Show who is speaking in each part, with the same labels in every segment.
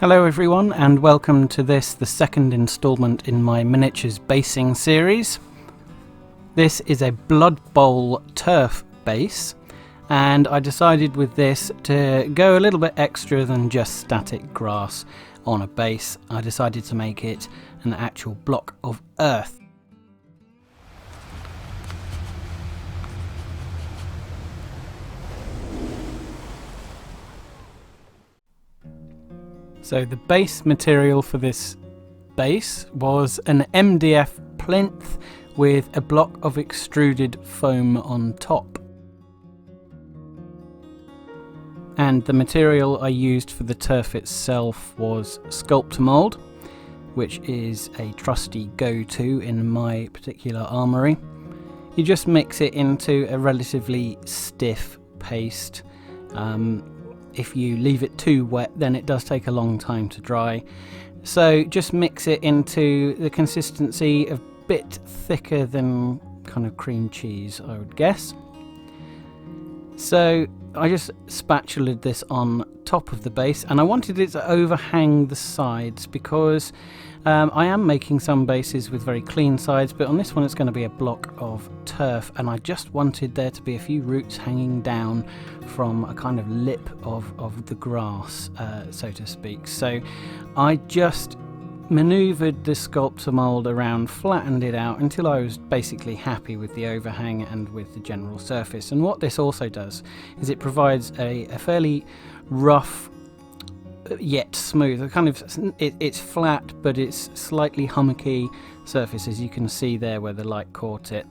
Speaker 1: Hello everyone, and welcome to the second instalment in my miniatures basing series. This is a Blood Bowl turf base, and I decided with this to go a little bit extra than just static grass on a base. I decided to make it an actual block of earth. So the base material for this base was an MDF plinth with a block of extruded foam on top. And the material I used for the turf itself was Sculptamold, which is a trusty go-to in my particular armoury. You just mix it into a relatively stiff paste. If you leave it too wet, then it does take a long time to dry. So just mix it into the consistency a bit thicker than kind of cream cheese, I would guess. So I just spatulaed this on top of the base, and I wanted it to overhang the sides because I am making some bases with very clean sides, but on this one it's going to be a block of turf, and I just wanted there to be a few roots hanging down from a kind of lip of the grass, so to speak. So I just maneuvered the Sculptamold around, flattened it out until I was basically happy with the overhang and with the general surface. And what this also does is it provides a fairly rough yet smooth, it's flat but it's slightly hummocky surface, as you can see there where the light caught it,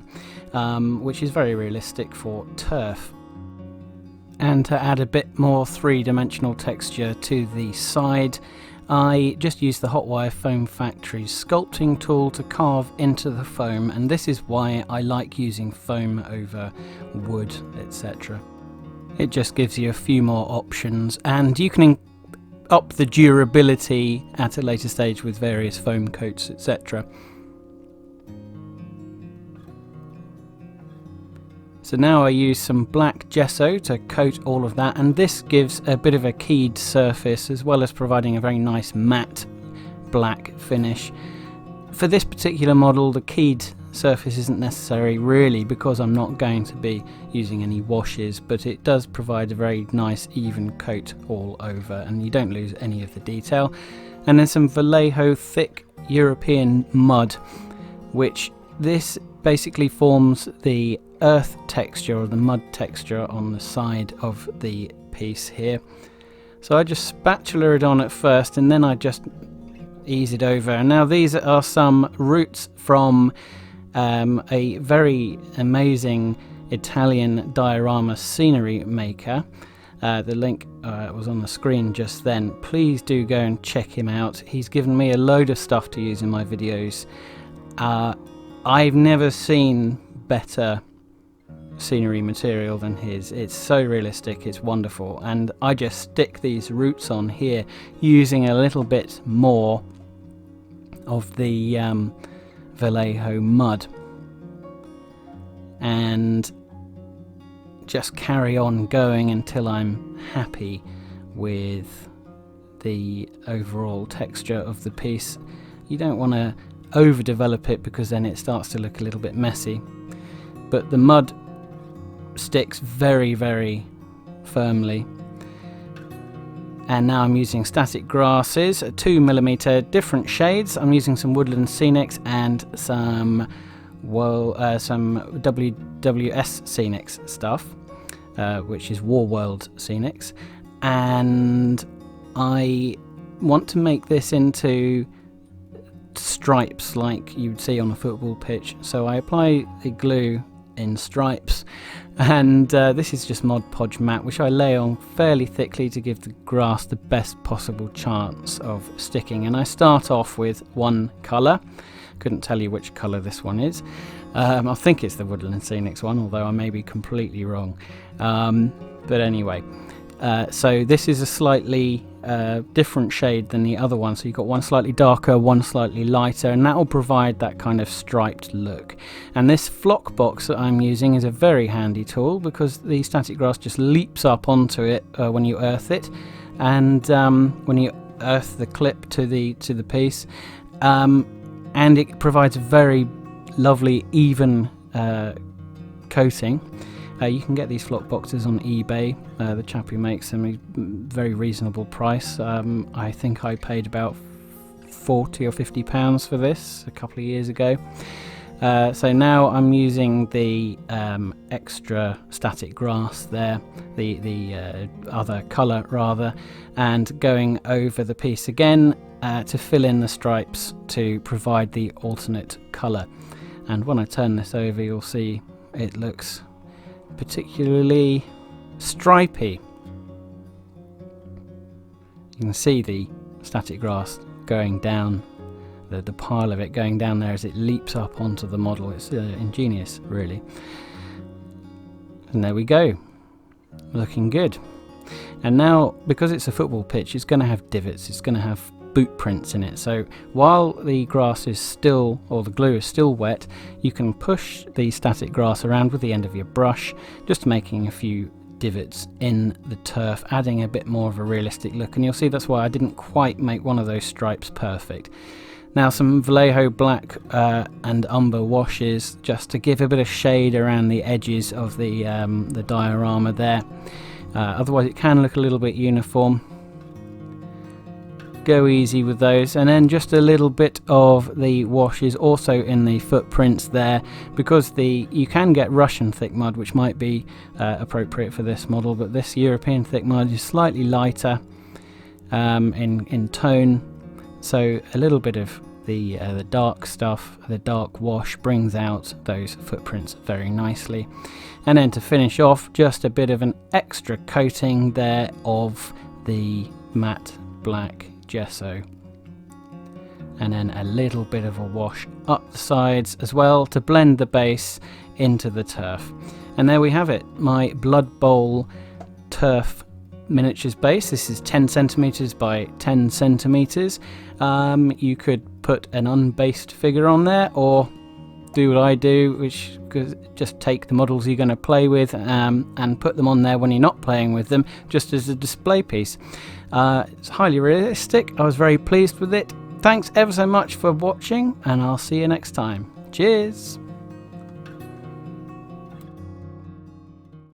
Speaker 1: which is very realistic for turf. And to add a bit more three-dimensional texture to the side, I just used the Hotwire Foam Factory's sculpting tool to carve into the foam, and this is why I like using foam over wood, etc. It just gives you a few more options, and you can up the durability at a later stage with various foam coats, etc. So now I use some black gesso to coat all of that, and this gives a bit of a keyed surface as well as providing a very nice matte black finish. For this particular model, the keyed surface isn't necessary really because I'm not going to be using any washes, but it does provide a very nice even coat all over and you don't lose any of the detail. And then some Vallejo thick European mud, which this basically forms the earth texture or the mud texture on the side of the piece here. So I just spatula it on at first and then I just ease it over. And now these are some roots from a very amazing Italian diorama scenery maker. The link was on the screen just then. Please do go and check him out. He's given me a load of stuff to use in my videos. I've never seen better scenery material than his. It's so realistic, it's wonderful, and I just stick these roots on here using a little bit more of the Vallejo mud and just carry on going until I'm happy with the overall texture of the piece. You don't want to overdevelop it because then it starts to look a little bit messy, but the mud sticks very, very firmly. And now I'm using static grasses, 2mm, different shades. I'm using some Woodland Scenics and some WWS Scenics stuff, which is World Scenics. And I want to make this into stripes like you'd see on a football pitch. So I apply the glue in stripes, and this is just Mod Podge matte, which I lay on fairly thickly to give the grass the best possible chance of sticking. And I start off with one colour. Couldn't tell you which colour this one is. I think it's the Woodland Scenics one, although I may be completely wrong. But anyway, so this is a slightly different shade than the other one, so you've got one slightly darker, one slightly lighter, and that will provide that kind of striped look. And this flock box that I'm using is a very handy tool because the static grass just leaps up onto it when you earth it, and when you earth the clip to the piece, and it provides a very lovely even coating. You can get these flock boxes on eBay. The chap who makes them, is very reasonable price. I think I paid about £40 or £50 for this a couple of years ago. So now I'm using the extra static grass there, the other colour rather, and going over the piece again to fill in the stripes to provide the alternate colour. And when I turn this over, you'll see it looks particularly stripy. You can see the static grass going down, the pile of it going down there as it leaps up onto the model. It's ingenious, really. And there we go, looking good. And now, because it's a football pitch, it's going to have divots, it's going to have boot prints in it. So while the grass is still, or the glue is still wet, you can push the static grass around with the end of your brush, just making a few divots in the turf, adding a bit more of a realistic look. And you'll see that's why I didn't quite make one of those stripes perfect. Now some Vallejo black and umber washes, just to give a bit of shade around the edges of the diorama there. Otherwise it can look a little bit uniform. Go easy with those, and then just a little bit of the washes also in the footprints there, because you can get Russian thick mud, which might be appropriate for this model, but this European thick mud is slightly lighter in tone, so a little bit of the dark stuff, the dark wash, brings out those footprints very nicely. And then to finish off, just a bit of an extra coating there of the matte black gesso, and then a little bit of a wash up the sides as well to blend the base into the turf. And there we have it, my Blood Bowl turf miniatures base. This is 10 centimeters by 10 centimeters. You could put an unbased figure on there, or do what I do, which just take the models you're going to play with and put them on there when you're not playing with them, just as a display piece. It's highly realistic. I was very pleased with it. Thanks ever so much for watching, and I'll see you next time. Cheers!